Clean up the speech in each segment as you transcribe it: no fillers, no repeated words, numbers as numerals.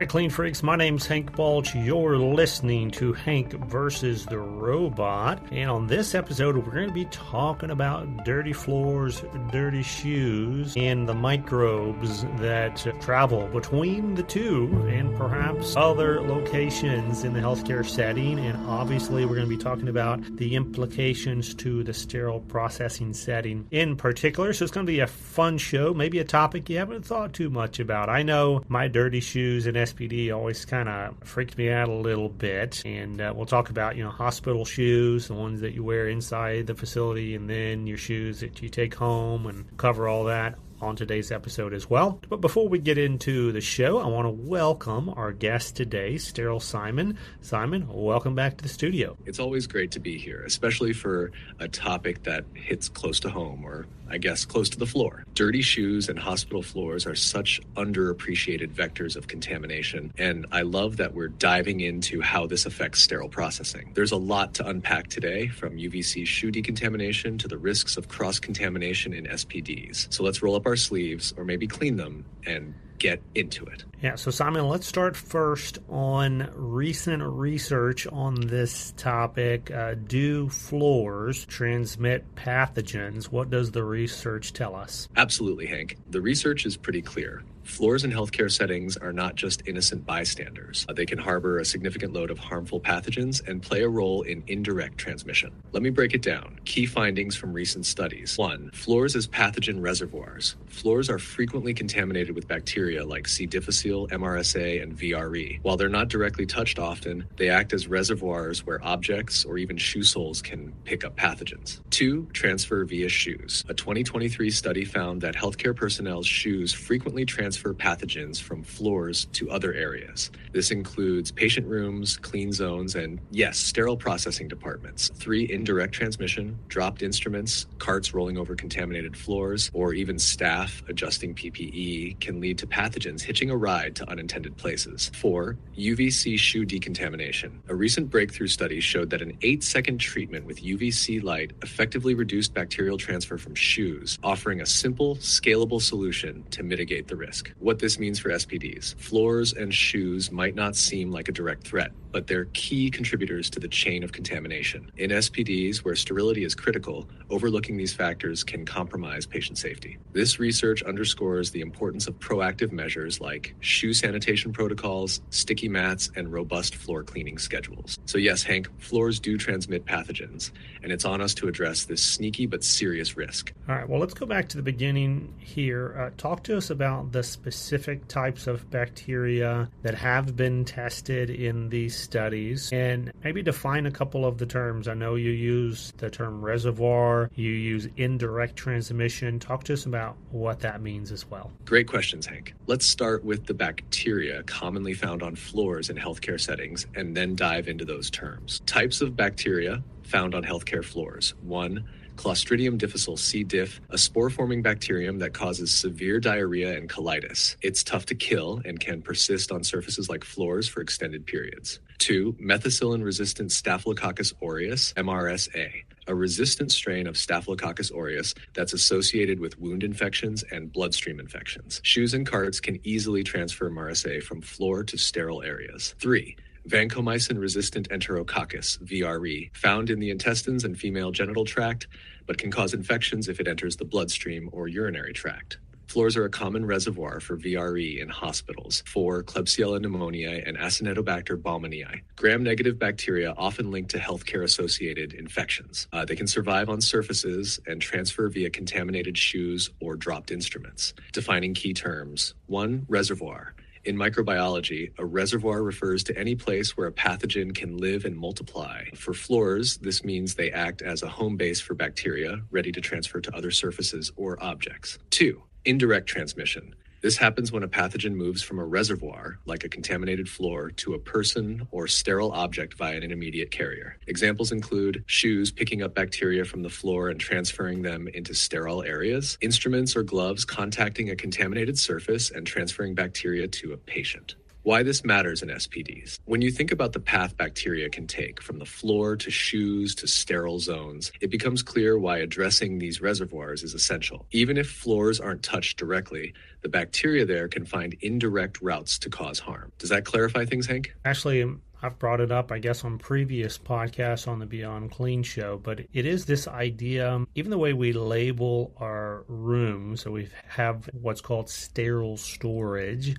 Clean Freaks, my name's Hank Balch. You're listening to Hank versus the Robot. And on this episode, we're going to be talking about dirty floors, dirty shoes, and the microbes that travel between the two and perhaps other locations in the healthcare setting. And obviously, we're going to be talking about the implications to the sterile processing setting in particular. So it's going to be a fun show, maybe a topic you haven't thought too much about. I know my dirty shoes and SPD always kind of freaked me out a little bit, and we'll talk about hospital shoes, the ones that you wear inside the facility, and then your shoes that you take home, and cover all that on today's episode as well. But before we get into the show, I want to welcome our guest today, Sterile Simon. Simon, welcome back to the studio. It's always great to be here, especially for a topic that hits close to home, or I guess close to the floor. Dirty shoes and hospital floors are such underappreciated vectors of contamination, and I love that we're diving into how this affects sterile processing. There's a lot to unpack today, from UVC shoe decontamination to the risks of cross-contamination in SPDs. So let's roll up our sleeves, or maybe clean them, and get into it. Yeah, so Simon, let's start first on recent research on this topic. Do floors transmit pathogens? What does the research tell us? Absolutely, Hank. The research is pretty clear. Floors in healthcare settings are not just innocent bystanders. They can harbor a significant load of harmful pathogens and play a role in indirect transmission. Let me break it down. Key findings from recent studies. 1. Floors as pathogen reservoirs. Floors are frequently contaminated with bacteria like C. difficile, MRSA, and VRE. While they're not directly touched often, they act as reservoirs where objects or even shoe soles can pick up pathogens. 2. Transfer via shoes. A 2023 study found that healthcare personnel's shoes frequently transfer pathogens from floors to other areas. This includes patient rooms, clean zones, and yes, sterile processing departments. 3. Indirect transmission. Dropped instruments, carts rolling over contaminated floors, or even staff adjusting PPE can lead to pathogens hitching a ride to unintended places. 4. UVC shoe decontamination. A recent breakthrough study showed that an 8-second treatment with UVC light effectively reduced bacterial transfer from shoes, offering a simple, scalable solution to mitigate the risk. What this means for SPDs. Floors and shoes might not seem like a direct threat, but they're key contributors to the chain of contamination. In SPDs, where sterility is critical, overlooking these factors can compromise patient safety. This research underscores the importance of proactive measures like shoe sanitation protocols, sticky mats, and robust floor cleaning schedules. So yes, Hank, floors do transmit pathogens, and it's on us to address this sneaky but serious risk. All right, well, let's go back to the beginning here. Talk to us about the specific types of bacteria that have been tested in these studies, and maybe define a couple of the terms. I know you use the term reservoir, you use indirect transmission. Talk to us about what that means as well. Great questions, Hank. Let's start with the bacteria commonly found on floors in healthcare settings, and then dive into those terms. Types of bacteria found on healthcare floors. 1. Clostridium difficile, C. diff, a spore-forming bacterium that causes severe diarrhea and colitis. It's tough to kill and can persist on surfaces like floors for extended periods. 2. Methicillin-resistant Staphylococcus aureus, MRSA, a resistant strain of Staphylococcus aureus that's associated with wound infections and bloodstream infections. Shoes and carts can easily transfer MRSA from floor to sterile areas. 3. Vancomycin-resistant Enterococcus, VRE, found in the intestines and female genital tract, but can cause infections if it enters the bloodstream or urinary tract. Floors are a common reservoir for VRE in hospitals. 4. Klebsiella pneumoniae and Acinetobacter baumannii, gram-negative bacteria often linked to healthcare-associated infections. They can survive on surfaces and transfer via contaminated shoes or dropped instruments. Defining key terms. 1. Reservoir. In microbiology, a reservoir refers to any place where a pathogen can live and multiply. For floors, this means they act as a home base for bacteria, ready to transfer to other surfaces or objects. 2. Indirect transmission. This happens when a pathogen moves from a reservoir, like a contaminated floor, to a person or sterile object via an intermediate carrier. Examples include shoes picking up bacteria from the floor and transferring them into sterile areas, instruments or gloves contacting a contaminated surface and transferring bacteria to a patient. Why this matters in SPDs. When you think about the path bacteria can take from the floor to shoes to sterile zones, it becomes clear why addressing these reservoirs is essential. Even if floors aren't touched directly, the bacteria there can find indirect routes to cause harm. Does that clarify things, Hank? Actually, I've brought it up, I guess, on previous podcasts on the Beyond Clean show, but it is this idea, even the way we label our rooms, so we have what's called sterile storage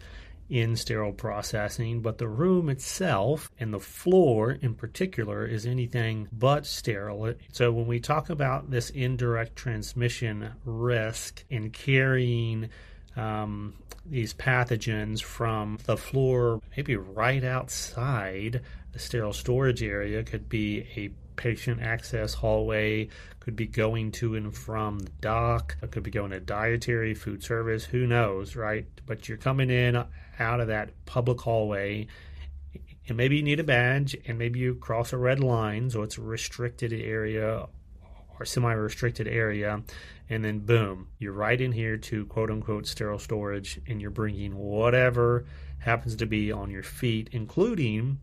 in sterile processing, but the room itself and the floor in particular is anything but sterile. So when we talk about this indirect transmission risk in carrying these pathogens from the floor, maybe right outside the sterile storage area, could be a patient access hallway, could be going to and from the dock, it could be going to dietary, food service, who knows, right? But you're coming in out of that public hallway, and maybe you need a badge, and maybe you cross a red line, so it's a restricted area or semi-restricted area, and then boom, you're right in here to quote-unquote sterile storage, and you're bringing whatever happens to be on your feet, including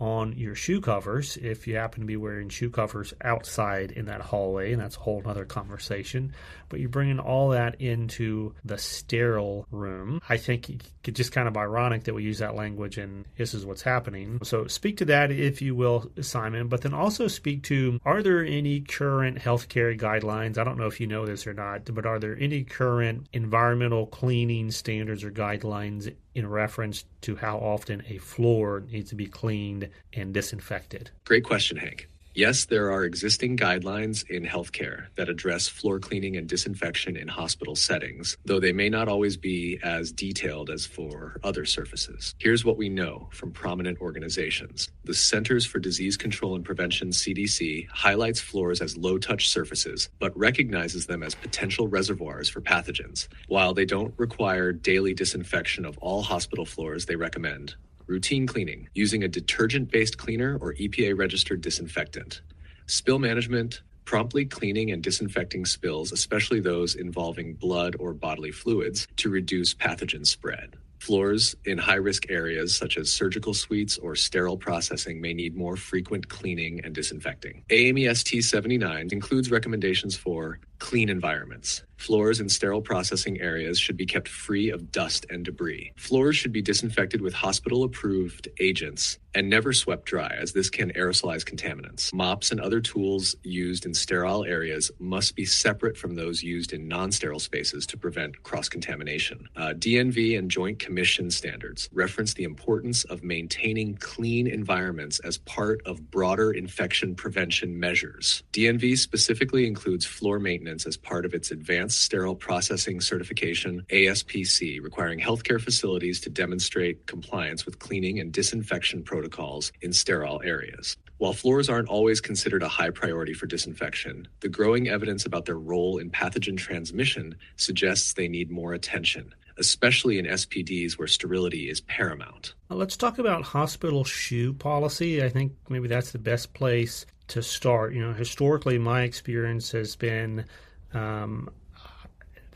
on your shoe covers, if you happen to be wearing shoe covers outside in that hallway, and that's a whole other conversation. But you're bringing all that into the sterile room. I think it's just kind of ironic that we use that language and this is what's happening. So speak to that, if you will, Simon, but then also speak to, are there any current healthcare guidelines? I don't know if you know this or not, but are there any current environmental cleaning standards or guidelines in reference to how often a floor needs to be cleaned and disinfected? Great question, Hank. Yes, there are existing guidelines in healthcare that address floor cleaning and disinfection in hospital settings, though they may not always be as detailed as for other surfaces. Here's what we know from prominent organizations. The Centers for Disease Control and Prevention, CDC, highlights floors as low-touch surfaces, but recognizes them as potential reservoirs for pathogens. While they don't require daily disinfection of all hospital floors, they recommend routine cleaning using a detergent-based cleaner or EPA-registered disinfectant. Spill management, promptly cleaning and disinfecting spills, especially those involving blood or bodily fluids, to reduce pathogen spread. Floors in high-risk areas such as surgical suites or sterile processing may need more frequent cleaning and disinfecting. AAMEST 79 includes recommendations for clean environments. Floors in sterile processing areas should be kept free of dust and debris. Floors should be disinfected with hospital-approved agents and never swept dry, as this can aerosolize contaminants. Mops and other tools used in sterile areas must be separate from those used in non-sterile spaces to prevent cross-contamination. DNV and Joint Commission standards reference the importance of maintaining clean environments as part of broader infection prevention measures. DNV specifically includes floor maintenance as part of its Advanced Sterile Processing Certification, ASPC, requiring healthcare facilities to demonstrate compliance with cleaning and disinfection protocols in sterile areas. While floors aren't always considered a high priority for disinfection, the growing evidence about their role in pathogen transmission suggests they need more attention, especially in SPDs where sterility is paramount. Let's talk about hospital shoe policy. I think maybe that's the best place to start. Historically, my experience has been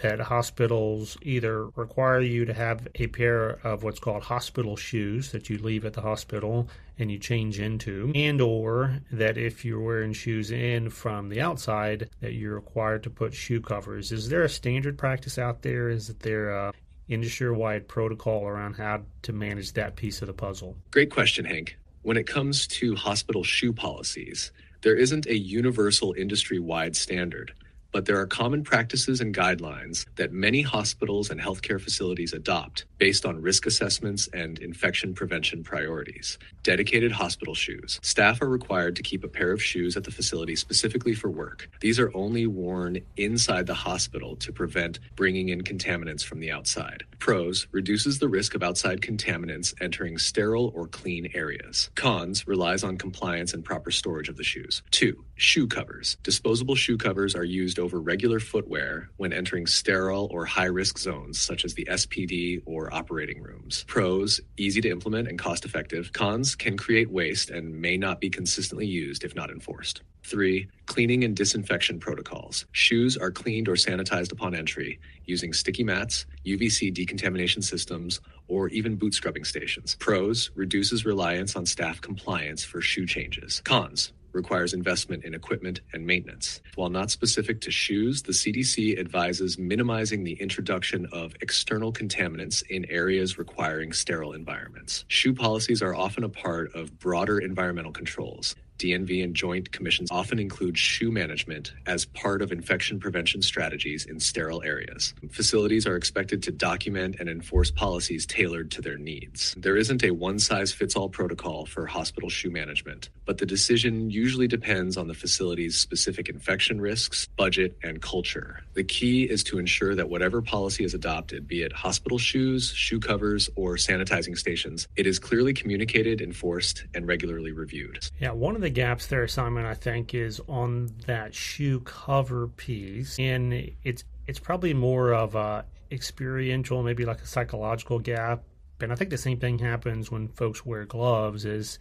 that hospitals either require you to have a pair of what's called hospital shoes that you leave at the hospital and you change into, and or that if you're wearing shoes in from the outside, that you're required to put shoe covers. Is there a standard practice out there? Is there a industry-wide protocol around how to manage that piece of the puzzle? Great question, Hank. When it comes to hospital shoe policies, there isn't a universal industry-wide standard, but there are common practices and guidelines that many hospitals and healthcare facilities adopt based on risk assessments and infection prevention priorities. Dedicated hospital shoes. Staff are required to keep a pair of shoes at the facility specifically for work. These are only worn inside the hospital to prevent bringing in contaminants from the outside. Pros, reduces the risk of outside contaminants entering sterile or clean areas. Cons, relies on compliance and proper storage of the shoes. 2, Shoe covers. Disposable shoe covers are used over regular footwear when entering sterile or high-risk zones, such as the SPD or operating rooms. Pros, easy to implement and cost-effective. Cons, can create waste and may not be consistently used if not enforced. 3. Cleaning and disinfection protocols. Shoes are cleaned or sanitized upon entry using sticky mats, UVC decontamination systems, or even boot scrubbing stations. Pros, reduces reliance on staff compliance for shoe changes. Cons, requires investment in equipment and maintenance. While not specific to shoes, the CDC advises minimizing the introduction of external contaminants in areas requiring sterile environments. Shoe policies are often a part of broader environmental controls. DNV and Joint Commissions often include shoe management as part of infection prevention strategies in sterile areas. Facilities are expected to document and enforce policies tailored to their needs. There isn't a one-size-fits-all protocol for hospital shoe management, but the decision usually depends on the facility's specific infection risks, budget, and culture. The key is to ensure that whatever policy is adopted, be it hospital shoes, shoe covers, or sanitizing stations, it is clearly communicated, enforced, and regularly reviewed. Yeah, one of the gaps there, Simon, I think, is on that shoe cover piece, and it's probably more of a experiential, maybe like a psychological gap. And I think the same thing happens when folks wear gloves. Is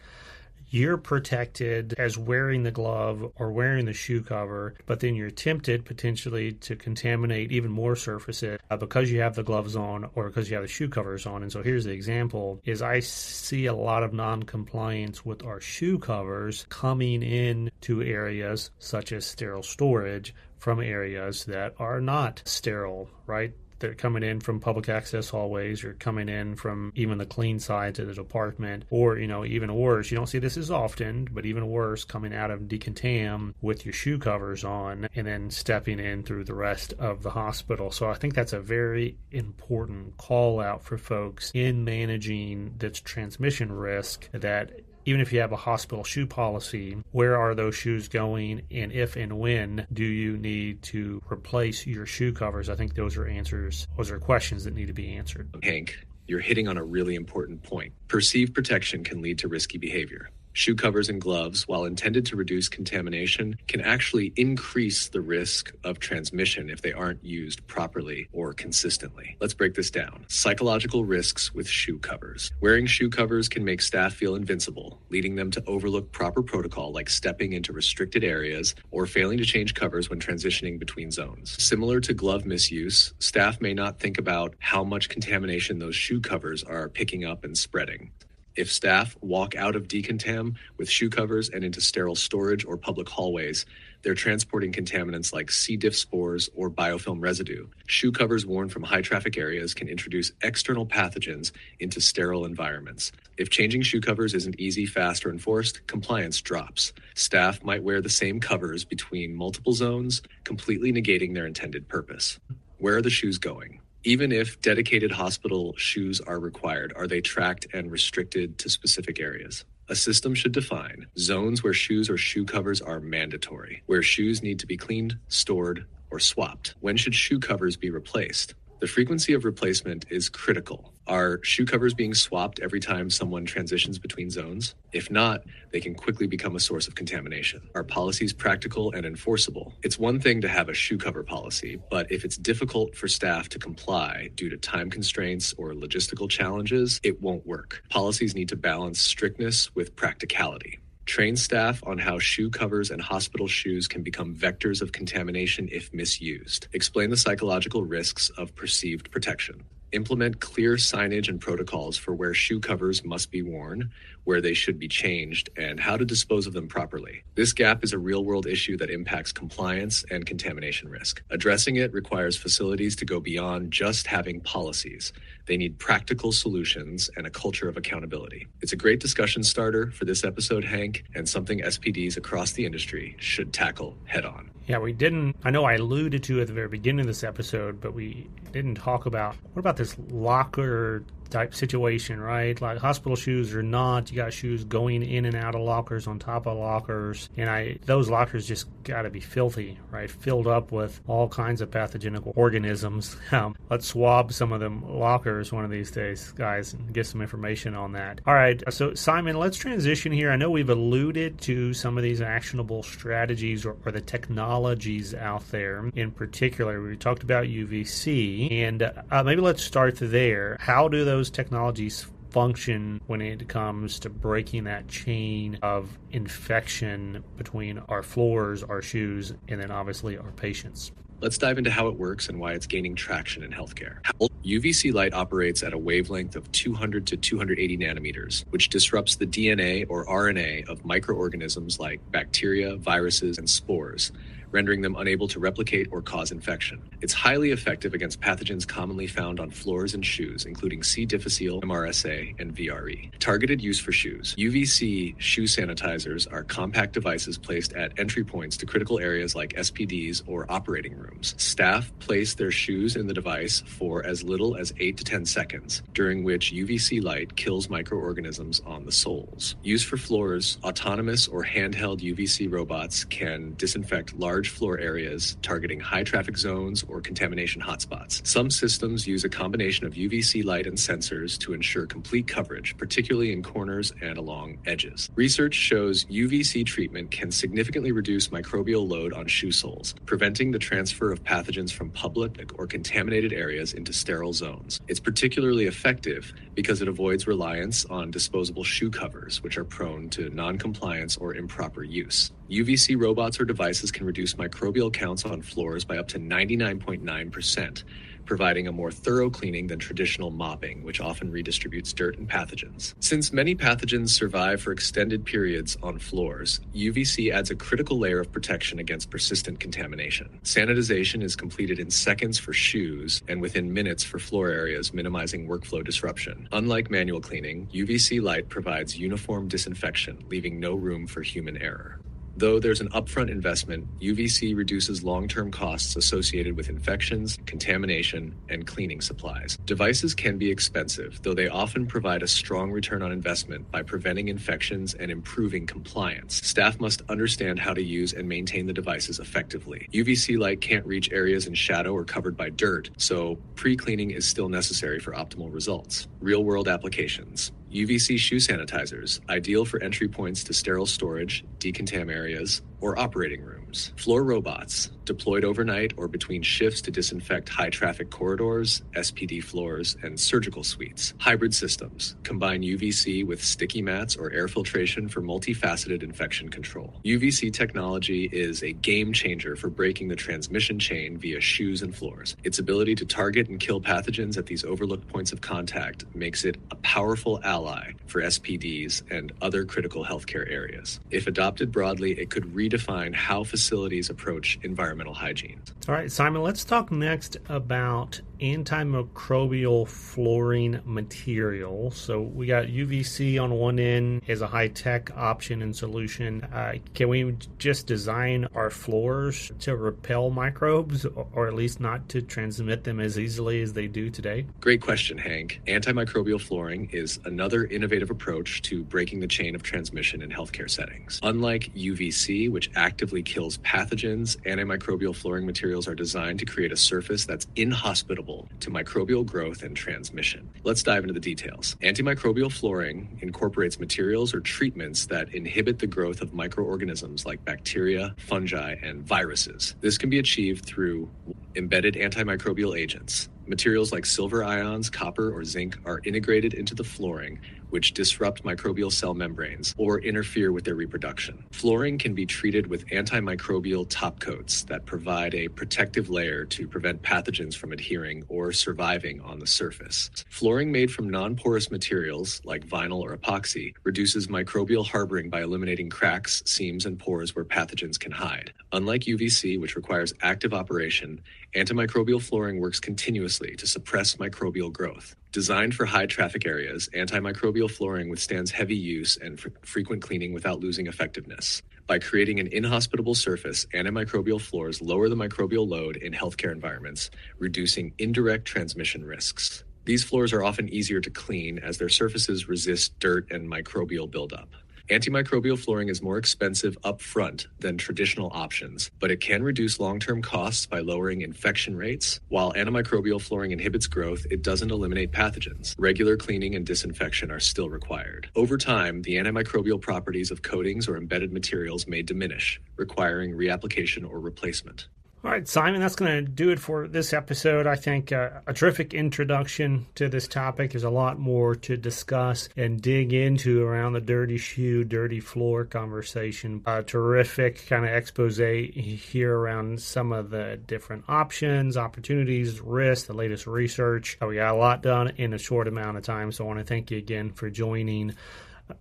you're protected as wearing the glove or wearing the shoe cover, but then you're tempted potentially to contaminate even more surfaces because you have the gloves on or because you have the shoe covers on. And so here's the example, is I see a lot of non-compliance with our shoe covers coming in to areas such as sterile storage from areas that are not sterile, right? They're coming in from public access hallways or coming in from even the clean sides of the department, or, even worse, you don't see this as often, but even worse, coming out of decontam with your shoe covers on and then stepping in through the rest of the hospital. So I think that's a very important call out for folks in managing this transmission risk, that even if you have a hospital shoe policy, where are those shoes going, and if and when do you need to replace your shoe covers? I think those are questions that need to be answered. Hank, you're hitting on a really important point. Perceived protection can lead to risky behavior. Shoe covers and gloves, while intended to reduce contamination, can actually increase the risk of transmission if they aren't used properly or consistently. Let's break this down. Psychological risks with shoe covers. Wearing shoe covers can make staff feel invincible, leading them to overlook proper protocol like stepping into restricted areas or failing to change covers when transitioning between zones. Similar to glove misuse, staff may not think about how much contamination those shoe covers are picking up and spreading. If staff walk out of decontam with shoe covers and into sterile storage or public hallways, they're transporting contaminants like C. diff spores or biofilm residue. Shoe covers worn from high traffic areas can introduce external pathogens into sterile environments. If changing shoe covers isn't easy, fast, or enforced, compliance drops. Staff might wear the same covers between multiple zones, completely negating their intended purpose. Where are the shoes going? Even if dedicated hospital shoes are required, are they tracked and restricted to specific areas? A system should define zones where shoes or shoe covers are mandatory, where shoes need to be cleaned, stored, or swapped. When should shoe covers be replaced? The frequency of replacement is critical. Are shoe covers being swapped every time someone transitions between zones? If not, they can quickly become a source of contamination. Are policies practical and enforceable? It's one thing to have a shoe cover policy, but if it's difficult for staff to comply due to time constraints or logistical challenges, it won't work. Policies need to balance strictness with practicality. Train staff on how shoe covers and hospital shoes can become vectors of contamination if misused. Explain the psychological risks of perceived protection. Implement clear signage and protocols for where shoe covers must be worn, where they should be changed, and how to dispose of them properly. This gap is a real-world issue that impacts compliance and contamination risk. Addressing it requires facilities to go beyond just having policies. They need practical solutions and a culture of accountability. It's a great discussion starter for this episode, Hank, and something SPDs across the industry should tackle head-on. Yeah, I know I alluded to at the very beginning of this episode, but we didn't talk about, what about this locker type situation, right? Like hospital shoes or not, you got shoes going in and out of lockers on top of lockers, and those lockers just got to be filthy, right? Filled up with all kinds of pathogenic organisms. Let's swab some of them lockers one of these days, guys, and get some information on that. All right, so Simon, let's transition here. I know we've alluded to some of these actionable strategies or the technologies out there. In particular, we talked about UVC, and maybe let's start there. How do those technologies function when it comes to breaking that chain of infection between our floors, our shoes, and then obviously our patients? Let's dive into how it works and why it's gaining traction in healthcare. UVC light operates at a wavelength of 200 to 280 nanometers, which disrupts the DNA or RNA of microorganisms like bacteria, viruses, and spores, rendering them unable to replicate or cause infection. It's highly effective against pathogens commonly found on floors and shoes, including C. difficile, MRSA, and VRE. Targeted use for shoes. UVC shoe sanitizers are compact devices placed at entry points to critical areas like SPDs or operating rooms. Staff place their shoes in the device for as little as 8 to 10 seconds, during which UVC light kills microorganisms on the soles. Used for floors, autonomous or handheld UVC robots can disinfect large floor areas targeting high traffic zones or contamination hotspots. Some systems use a combination of UVC light and sensors to ensure complete coverage, particularly in corners and along edges. Research shows UVC treatment can significantly reduce microbial load on shoe soles, preventing the transfer of pathogens from public or contaminated areas into sterile zones. It's particularly effective because it avoids reliance on disposable shoe covers, which are prone to non-compliance or improper use. UVC robots or devices can reduce microbial counts on floors by up to 99.9%, providing a more thorough cleaning than traditional mopping, which often redistributes dirt and pathogens. Since many pathogens survive for extended periods on floors, UVC adds a critical layer of protection against persistent contamination. Sanitization is completed in seconds for shoes and within minutes for floor areas, minimizing workflow disruption. Unlike manual cleaning, UVC light provides uniform disinfection, leaving no room for human error. Though there's an upfront investment, UVC reduces long-term costs associated with infections, contamination, and cleaning supplies. Devices can be expensive, though they often provide a strong return on investment by preventing infections and improving compliance. Staff must understand how to use and maintain the devices effectively. UVC light can't reach areas in shadow or covered by dirt, so pre-cleaning is still necessary for optimal results. Real-world applications. UVC shoe sanitizers, ideal for entry points to sterile storage, decontam areas, or operating rooms. Floor robots, deployed overnight or between shifts to disinfect high-traffic corridors, SPD floors, and surgical suites. Hybrid systems, combine UVC with sticky mats or air filtration for multifaceted infection control. UVC technology is a game changer for breaking the transmission chain via shoes and floors. Its ability to target and kill pathogens at these overlooked points of contact makes it a powerful ally for SPDs and other critical healthcare areas. If adopted broadly, it could redefine how facilities approach environmental hygiene. All right, Simon, let's talk next about antimicrobial flooring material. So we got UVC on one end as a high-tech option and solution. Can we just design our floors to repel microbes, or at least not to transmit them as easily as they do today? Great question, Hank. Antimicrobial flooring is another innovative approach to breaking the chain of transmission in healthcare settings. Unlike UVC, which actively kills pathogens, antimicrobial flooring materials are designed to create a surface that's inhospitable to microbial growth and transmission. Let's dive into the details. Antimicrobial flooring incorporates materials or treatments that inhibit the growth of microorganisms like bacteria, fungi, and viruses. This can be achieved through embedded antimicrobial agents. Materials like silver ions, copper, or zinc are integrated into the flooring, which disrupt microbial cell membranes or interfere with their reproduction. Flooring can be treated with antimicrobial top coats that provide a protective layer to prevent pathogens from adhering or surviving on the surface. Flooring made from non-porous materials like vinyl or epoxy reduces microbial harboring by eliminating cracks, seams, and pores where pathogens can hide. Unlike UVC, which requires active operation, antimicrobial flooring works continuously to suppress microbial growth. Designed for high-traffic areas, antimicrobial flooring withstands heavy use and frequent cleaning without losing effectiveness. By creating an inhospitable surface, antimicrobial floors lower the microbial load in healthcare environments, reducing indirect transmission risks. These floors are often easier to clean as their surfaces resist dirt and microbial buildup. Antimicrobial flooring is more expensive upfront than traditional options, but it can reduce long-term costs by lowering infection rates. While antimicrobial flooring inhibits growth, it doesn't eliminate pathogens. Regular cleaning and disinfection are still required. Over time, the antimicrobial properties of coatings or embedded materials may diminish, requiring reapplication or replacement. All right, Simon, that's going to do it for this episode. I think a terrific introduction to this topic. There's a lot more to discuss and dig into around the dirty shoe, dirty floor conversation. A terrific kind of expose here around some of the different options, opportunities, risks, the latest research. We got a lot done in a short amount of time, so I want to thank you again for joining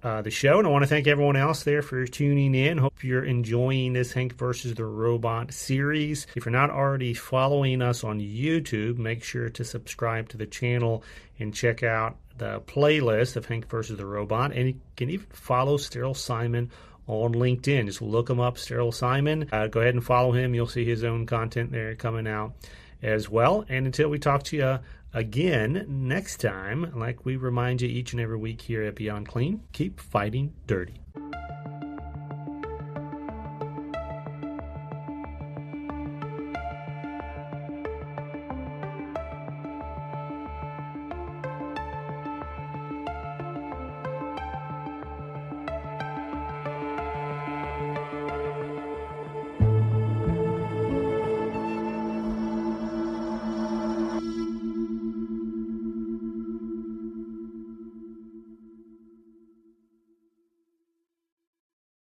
the show, and I want to thank everyone else there for tuning in. Hope you're enjoying this Hank versus the Robot series. If you're not already following us on YouTube, make sure to subscribe to the channel and check out the playlist of Hank versus the Robot. And you can even follow Sterile Simon on LinkedIn. Just look him up, Sterile Simon. Go ahead and follow him. You'll see his own content there coming out as well. And until we talk to you again next time, like we remind you each and every week here at Beyond Clean, keep fighting dirty.